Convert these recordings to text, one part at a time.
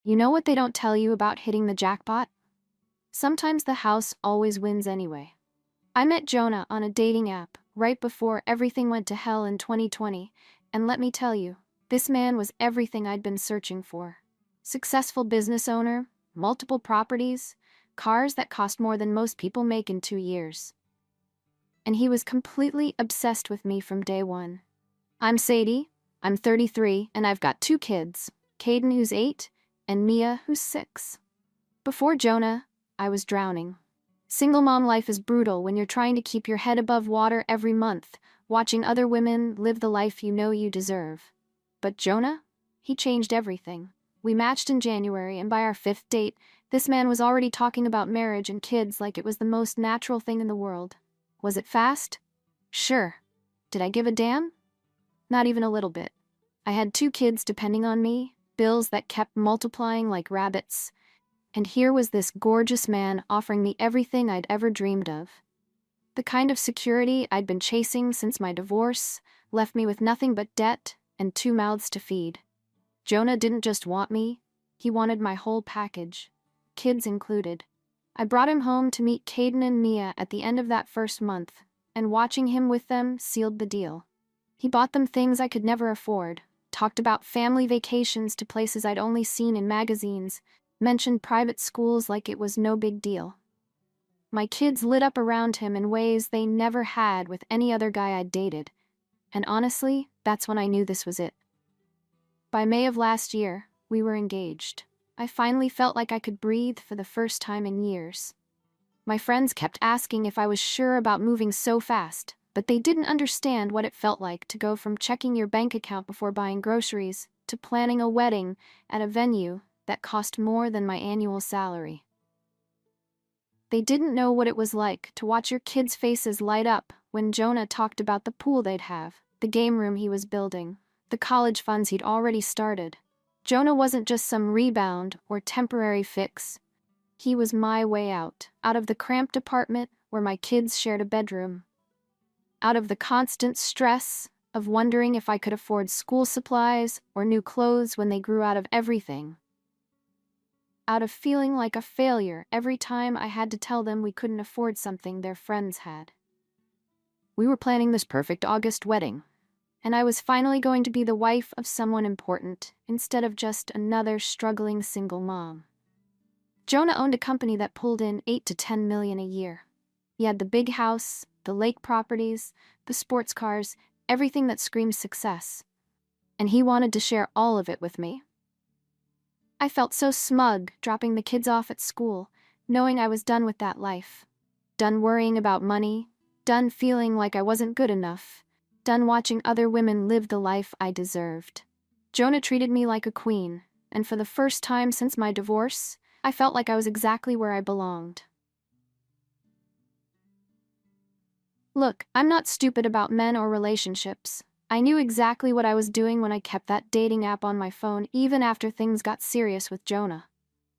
You know what they don't tell you about hitting the jackpot? Sometimes the house always wins anyway. I met Jonah on a dating app right before everything went to hell in 2020, and let me tell you, this man was everything I'd been searching for. Successful business owner, multiple properties, cars that cost more than most people make in 2 years. And he was completely obsessed with me from day one. I'm Sadie, I'm 33, and I've got 2 kids, Caden who's 8, and Mia who's 6. Before Jonah, I was drowning. Single mom life is brutal when you're trying to keep your head above water every month, watching other women live the life you know you deserve. But Jonah? He changed everything. We matched in January, and by our 5th date, this man was already talking about marriage and kids like it was the most natural thing in the world. Was it fast? Sure. Did I give a damn? Not even a little bit. I had 2 kids depending on me, bills that kept multiplying like rabbits, and here was this gorgeous man offering me everything I'd ever dreamed of. The kind of security I'd been chasing since my divorce left me with nothing but debt and 2 mouths to feed. Jonah didn't just want me, he wanted my whole package, kids included. I brought him home to meet Caden and Mia at the end of that first month, and watching him with them sealed the deal. He bought them things I could never afford, talked about family vacations to places I'd only seen in magazines, mentioned private schools like it was no big deal. My kids lit up around him in ways they never had with any other guy I'd dated, and honestly, that's when I knew this was it. By May of last year, we were engaged. I finally felt like I could breathe for the first time in years. My friends kept asking if I was sure about moving so fast, but they didn't understand what it felt like to go from checking your bank account before buying groceries to planning a wedding at a venue that cost more than my annual salary. They didn't know what it was like to watch your kids' faces light up when Jonah talked about the pool they'd have, the game room he was building, the college funds he'd already started. Jonah wasn't just some rebound or temporary fix. He was my way out of the cramped apartment where my kids shared a bedroom, out of the constant stress of wondering if I could afford school supplies or new clothes when they grew out of everything, out of feeling like a failure every time I had to tell them we couldn't afford something their friends had. We were planning this perfect August wedding, and I was finally going to be the wife of someone important instead of just another struggling single mom. Jonah owned a company that pulled in $8 to $10 million a year. He had the big house, the lake properties, the sports cars, everything that screams success. And he wanted to share all of it with me. I felt so smug dropping the kids off at school, knowing I was done with that life. Done worrying about money, done feeling like I wasn't good enough, done watching other women live the life I deserved. Jonah treated me like a queen, and for the first time since my divorce, I felt like I was exactly where I belonged. Look, I'm not stupid about men or relationships. I knew exactly what I was doing when I kept that dating app on my phone even after things got serious with Jonah.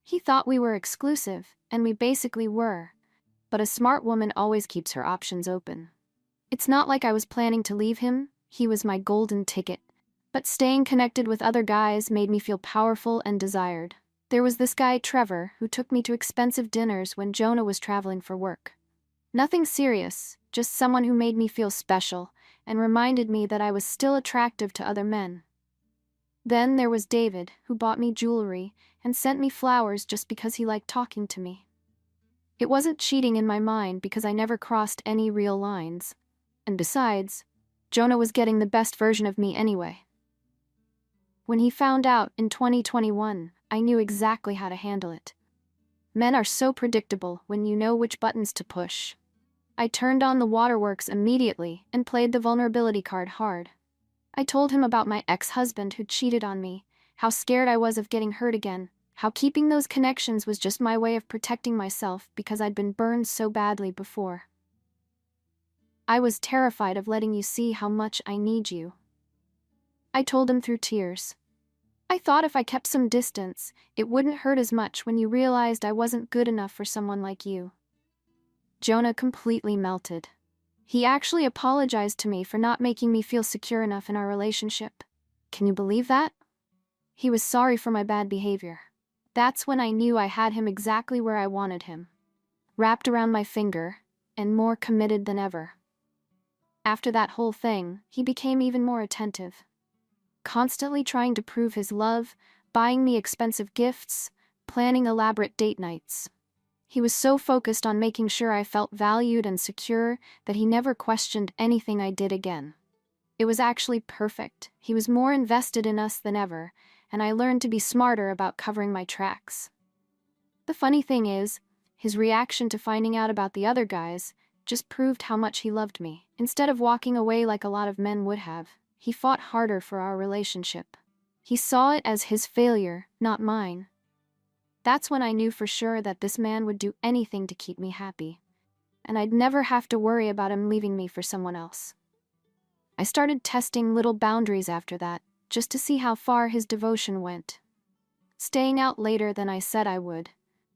He thought we were exclusive, and we basically were. But a smart woman always keeps her options open. It's not like I was planning to leave him, he was my golden ticket. But staying connected with other guys made me feel powerful and desired. There was this guy, Trevor, who took me to expensive dinners when Jonah was traveling for work. Nothing serious, just someone who made me feel special and reminded me that I was still attractive to other men. Then there was David, who bought me jewelry and sent me flowers just because he liked talking to me. It wasn't cheating in my mind because I never crossed any real lines. And besides, Jonah was getting the best version of me anyway. When he found out in 2021, I knew exactly how to handle it. Men are so predictable when you know which buttons to push. I turned on the waterworks immediately and played the vulnerability card hard. I told him about my ex-husband who cheated on me, how scared I was of getting hurt again, how keeping those connections was just my way of protecting myself because I'd been burned so badly before. I was terrified of letting you see how much I need you. I told him through tears. I thought if I kept some distance, it wouldn't hurt as much when you realized I wasn't good enough for someone like you. Jonah completely melted. He actually apologized to me for not making me feel secure enough in our relationship. Can you believe that? He was sorry for my bad behavior. That's when I knew I had him exactly where I wanted him, wrapped around my finger, and more committed than ever. After that whole thing, he became even more attentive, constantly trying to prove his love, buying me expensive gifts, planning elaborate date nights. He was so focused on making sure I felt valued and secure that he never questioned anything I did again. It was actually perfect. He was more invested in us than ever, and I learned to be smarter about covering my tracks. The funny thing is, his reaction to finding out about the other guys just proved how much he loved me. Instead of walking away like a lot of men would have, he fought harder for our relationship. He saw it as his failure, not mine. That's when I knew for sure that this man would do anything to keep me happy, and I'd never have to worry about him leaving me for someone else. I started testing little boundaries after that, just to see how far his devotion went. Staying out later than I said I would,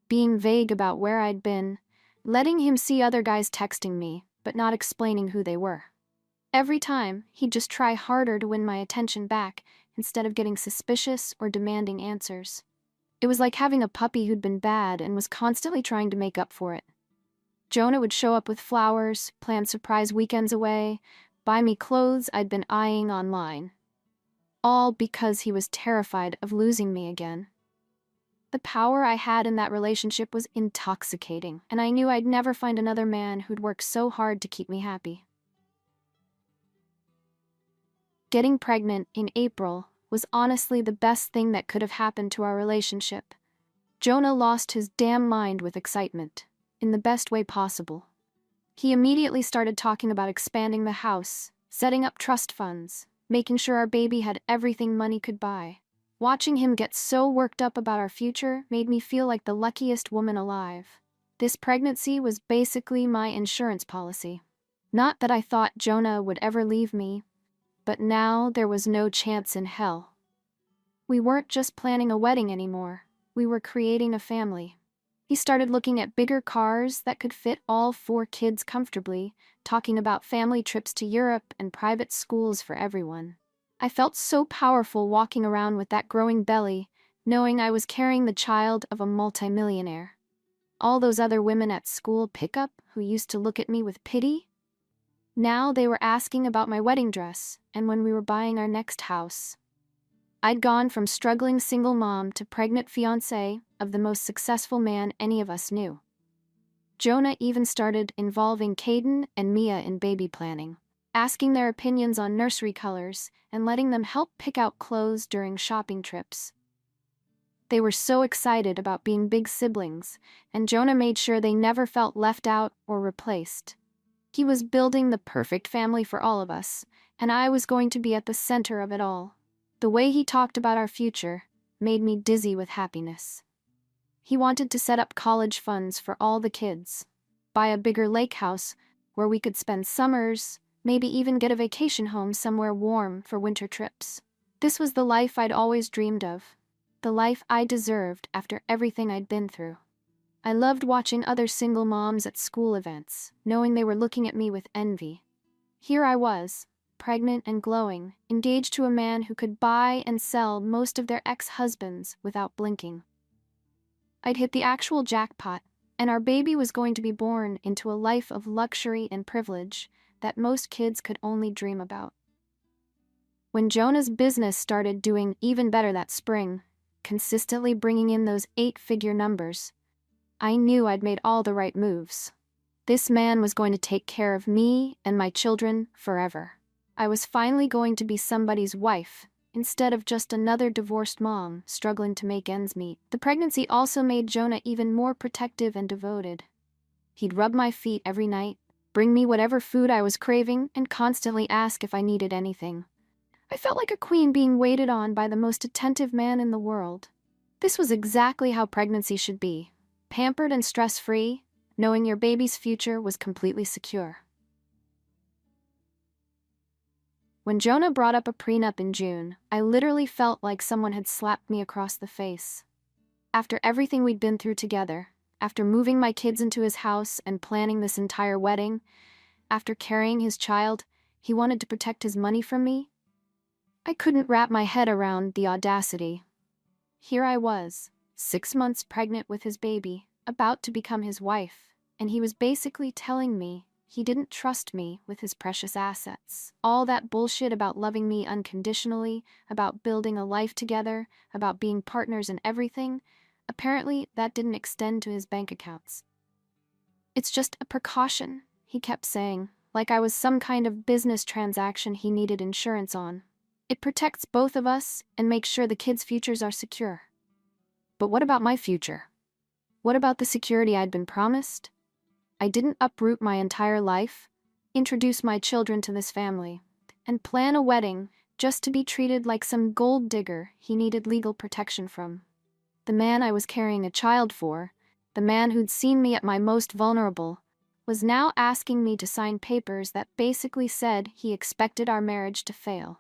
being vague about where I'd been, letting him see other guys texting me, but not explaining who they were. Every time, he'd just try harder to win my attention back instead of getting suspicious or demanding answers. It was like having a puppy who'd been bad and was constantly trying to make up for it. Jonah would show up with flowers, plan surprise weekends away, buy me clothes I'd been eyeing online. All because he was terrified of losing me again. The power I had in that relationship was intoxicating, and I knew I'd never find another man who'd work so hard to keep me happy. Getting pregnant in April was honestly the best thing that could have happened to our relationship. Jonah lost his damn mind with excitement, in the best way possible. He immediately started talking about expanding the house, setting up trust funds, making sure our baby had everything money could buy. Watching him get so worked up about our future made me feel like the luckiest woman alive. This pregnancy was basically my insurance policy. Not that I thought Jonah would ever leave me, but now there was no chance in hell. We weren't just planning a wedding anymore, we were creating a family. He started looking at bigger cars that could fit all 4 kids comfortably, talking about family trips to Europe and private schools for everyone. I felt so powerful walking around with that growing belly, knowing I was carrying the child of a multimillionaire. All those other women at school pickup who used to look at me with pity? Now they were asking about my wedding dress and when we were buying our next house. I'd gone from struggling single mom to pregnant fiancé of the most successful man any of us knew. Jonah even started involving Caden and Mia in baby planning, asking their opinions on nursery colors and letting them help pick out clothes during shopping trips. They were so excited about being big siblings, and Jonah made sure they never felt left out or replaced. He was building the perfect family for all of us, and I was going to be at the center of it all. The way he talked about our future made me dizzy with happiness. He wanted to set up college funds for all the kids, buy a bigger lake house where we could spend summers, maybe even get a vacation home somewhere warm for winter trips. This was the life I'd always dreamed of, the life I deserved after everything I'd been through. I loved watching other single moms at school events, knowing they were looking at me with envy. Here I was, pregnant and glowing, engaged to a man who could buy and sell most of their ex-husbands without blinking. I'd hit the actual jackpot, and our baby was going to be born into a life of luxury and privilege that most kids could only dream about. When Jonah's business started doing even better that spring, consistently bringing in those 8-figure numbers, I knew I'd made all the right moves. This man was going to take care of me and my children forever. I was finally going to be somebody's wife, instead of just another divorced mom struggling to make ends meet. The pregnancy also made Jonah even more protective and devoted. He'd rub my feet every night, bring me whatever food I was craving, and constantly ask if I needed anything. I felt like a queen being waited on by the most attentive man in the world. This was exactly how pregnancy should be. Pampered and stress-free, knowing your baby's future was completely secure. When Jonah brought up a prenup in June, I literally felt like someone had slapped me across the face. After everything we'd been through together, after moving my kids into his house and planning this entire wedding, after carrying his child, he wanted to protect his money from me? I couldn't wrap my head around the audacity. Here I was, 6 months pregnant with his baby, about to become his wife, and he was basically telling me he didn't trust me with his precious assets. All that bullshit about loving me unconditionally, about building a life together, about being partners in everything, apparently that didn't extend to his bank accounts. "It's just a precaution," he kept saying, like I was some kind of business transaction he needed insurance on. "It protects both of us and makes sure the kids' futures are secure." But what about my future? What about the security I'd been promised? I didn't uproot my entire life, introduce my children to this family, and plan a wedding just to be treated like some gold digger he needed legal protection from. The man I was carrying a child for, the man who'd seen me at my most vulnerable, was now asking me to sign papers that basically said he expected our marriage to fail.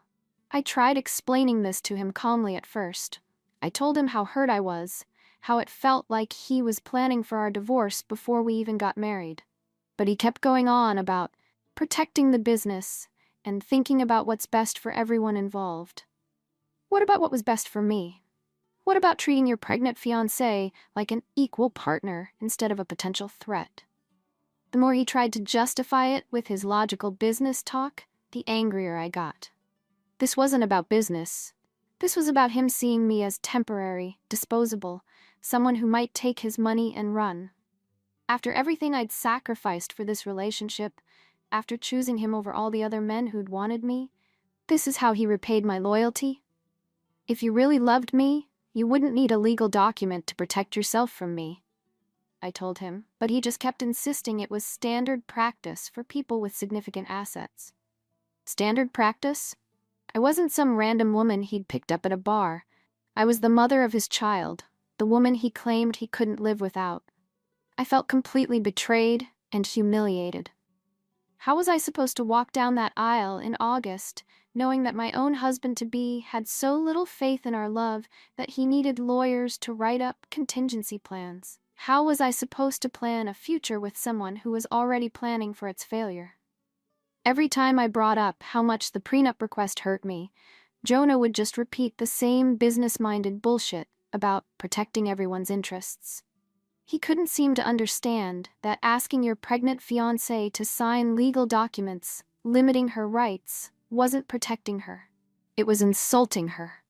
I tried explaining this to him calmly at first. I told him how hurt I was, how it felt like he was planning for our divorce before we even got married. But he kept going on about protecting the business and thinking about what's best for everyone involved. What about what was best for me? What about treating your pregnant fiancé like an equal partner instead of a potential threat? The more he tried to justify it with his logical business talk, the angrier I got. This wasn't about business. This was about him seeing me as temporary, disposable, someone who might take his money and run. After everything I'd sacrificed for this relationship, after choosing him over all the other men who'd wanted me, this is how he repaid my loyalty? "If you really loved me, you wouldn't need a legal document to protect yourself from me," I told him, but he just kept insisting it was standard practice for people with significant assets. Standard practice? I wasn't some random woman he'd picked up at a bar. I was the mother of his child, the woman he claimed he couldn't live without. I felt completely betrayed and humiliated. How was I supposed to walk down that aisle in August, knowing that my own husband-to-be had so little faith in our love that he needed lawyers to write up contingency plans? How was I supposed to plan a future with someone who was already planning for its failure? Every time I brought up how much the prenup request hurt me, Jonah would just repeat the same business-minded bullshit about protecting everyone's interests. He couldn't seem to understand that asking your pregnant fiancé to sign legal documents limiting her rights wasn't protecting her. It was insulting her.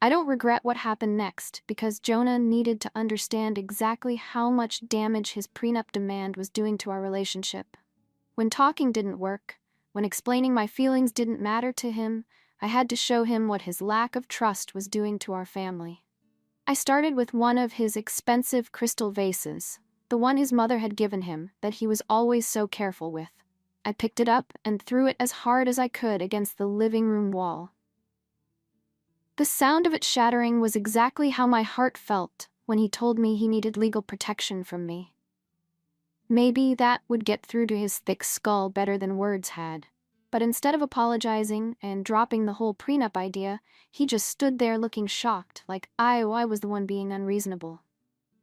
I don't regret what happened next because Jonah needed to understand exactly how much damage his prenup demand was doing to our relationship. When talking didn't work, when explaining my feelings didn't matter to him, I had to show him what his lack of trust was doing to our family. I started with one of his expensive crystal vases, the one his mother had given him that he was always so careful with. I picked it up and threw it as hard as I could against the living room wall. The sound of it shattering was exactly how my heart felt when he told me he needed legal protection from me. Maybe that would get through to his thick skull better than words had. But instead of apologizing and dropping the whole prenup idea, he just stood there looking shocked, like I was the one being unreasonable.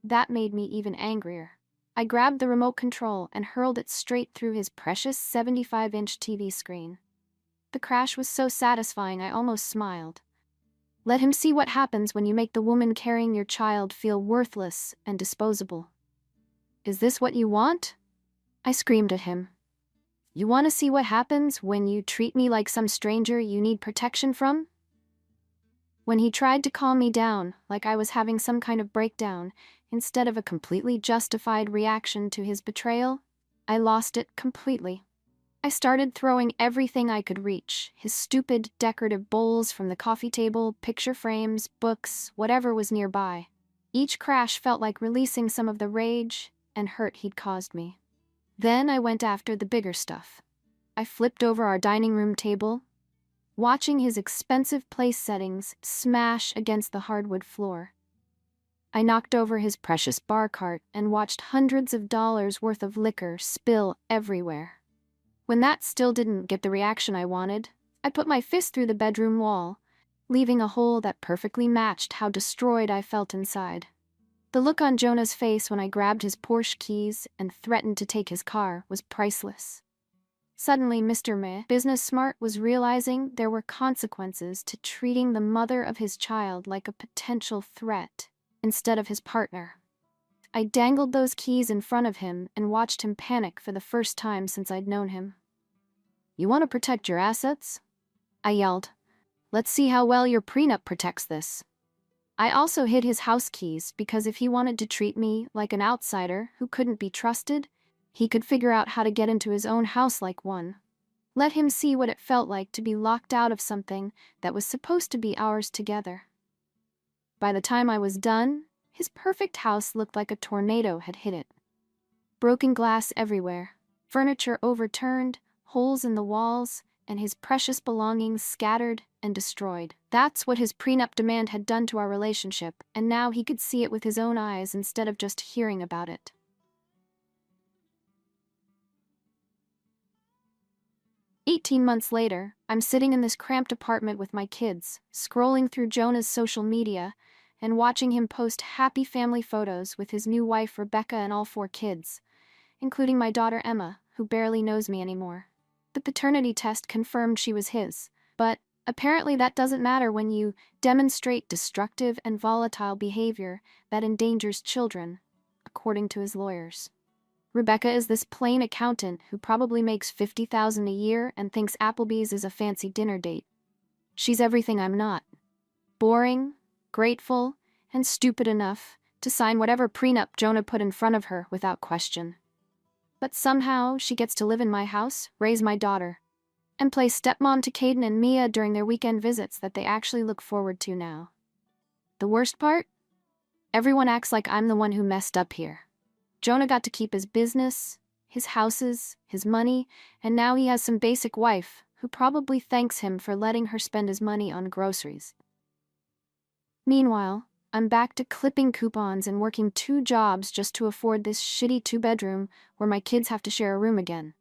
That made me even angrier. I grabbed the remote control and hurled it straight through his precious 75-inch TV screen. The crash was so satisfying I almost smiled. Let him see what happens when you make the woman carrying your child feel worthless and disposable. "Is this what you want?" I screamed at him. "You want to see what happens when you treat me like some stranger you need protection from?" When he tried to calm me down, like I was having some kind of breakdown, instead of a completely justified reaction to his betrayal, I lost it completely. I started throwing everything I could reach, his stupid decorative bowls from the coffee table, picture frames, books, whatever was nearby. Each crash felt like releasing some of the rage and hurt he'd caused me. Then I went after the bigger stuff. I flipped over our dining room table, watching his expensive place settings smash against the hardwood floor. I knocked over his precious bar cart and watched hundreds of dollars worth of liquor spill everywhere. When that still didn't get the reaction I wanted, I put my fist through the bedroom wall, leaving a hole that perfectly matched how destroyed I felt inside. The look on Jonah's face when I grabbed his Porsche keys and threatened to take his car was priceless. Suddenly, Mr. Meh, business smart, was realizing there were consequences to treating the mother of his child like a potential threat, instead of his partner. I dangled those keys in front of him and watched him panic for the first time since I'd known him. "You want to protect your assets?" I yelled. "Let's see how well your prenup protects this." I also hid his house keys because if he wanted to treat me like an outsider who couldn't be trusted, he could figure out how to get into his own house like one. Let him see what it felt like to be locked out of something that was supposed to be ours together. By the time I was done, his perfect house looked like a tornado had hit it. Broken glass everywhere, furniture overturned, holes in the walls, and his precious belongings scattered and destroyed. That's what his prenup demand had done to our relationship, and now he could see it with his own eyes instead of just hearing about it. 18 months later, I'm sitting in this cramped apartment with my kids, scrolling through Jonah's social media and watching him post happy family photos with his new wife Rebecca and all 4 kids, including my daughter Emma, who barely knows me anymore. The paternity test confirmed she was his, but apparently that doesn't matter when you demonstrate destructive and volatile behavior that endangers children, according to his lawyers. Rebecca is this plain accountant who probably makes $50,000 a year and thinks Applebee's is a fancy dinner date. She's everything I'm not. Boring, grateful, and stupid enough to sign whatever prenup Jonah put in front of her without question. But somehow she gets to live in my house, raise my daughter, and play stepmom to Caden and Mia during their weekend visits that they actually look forward to now. The worst part? Everyone acts like I'm the one who messed up here. Jonah got to keep his business, his houses, his money, and now he has some basic wife who probably thanks him for letting her spend his money on groceries. Meanwhile, I'm back to clipping coupons and working 2 jobs just to afford this shitty 2-bedroom where my kids have to share a room again.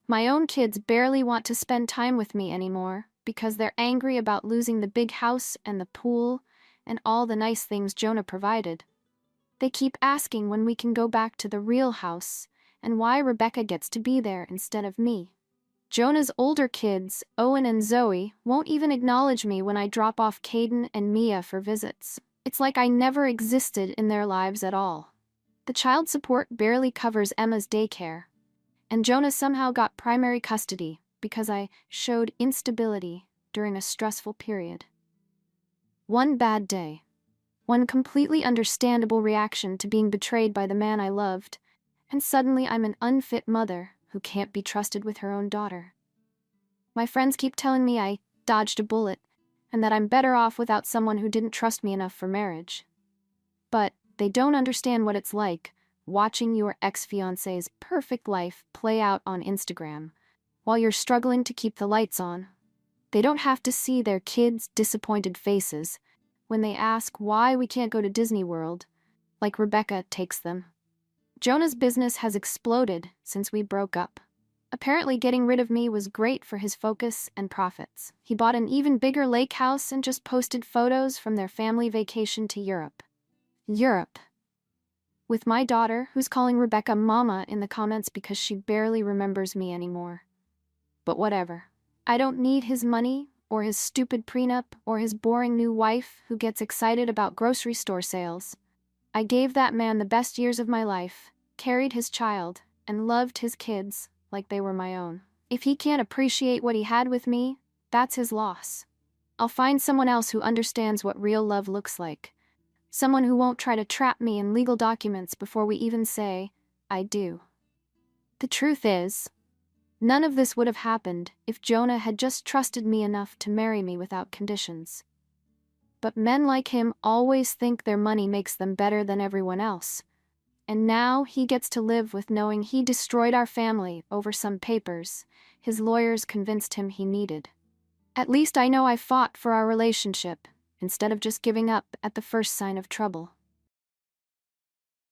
My own kids barely want to spend time with me anymore because they're angry about losing the big house and the pool and all the nice things Jonah provided. They keep asking when we can go back to the real house and why Rebecca gets to be there instead of me. Jonah's older kids, Owen and Zoe, won't even acknowledge me when I drop off Caden and Mia for visits. It's like I never existed in their lives at all. The child support barely covers Emma's daycare, and Jonah somehow got primary custody because I showed instability during a stressful period. One bad day, one completely understandable reaction to being betrayed by the man I loved, and suddenly I'm an unfit mother who can't be trusted with her own daughter. My friends keep telling me I dodged a bullet, and that I'm better off without someone who didn't trust me enough for marriage. But they don't understand what it's like watching your ex-fiancé's perfect life play out on Instagram while you're struggling to keep the lights on. They don't have to see their kids' disappointed faces when they ask why we can't go to Disney World, like Rebecca takes them. Jonah's business has exploded since we broke up. Apparently getting rid of me was great for his focus and profits. He bought an even bigger lake house and just posted photos from their family vacation to Europe. With my daughter, who's calling Rebecca Mama in the comments because she barely remembers me anymore. But whatever. I don't need his money, or his stupid prenup, or his boring new wife who gets excited about grocery store sales. I gave that man the best years of my life, carried his child, and loved his kids like they were my own. If he can't appreciate what he had with me, that's his loss. I'll find someone else who understands what real love looks like. Someone who won't try to trap me in legal documents before we even say, I do. The truth is, none of this would have happened if Jonah had just trusted me enough to marry me without conditions. But men like him always think their money makes them better than everyone else. And now he gets to live with knowing he destroyed our family over some papers his lawyers convinced him he needed. At least I know I fought for our relationship, instead of just giving up at the first sign of trouble.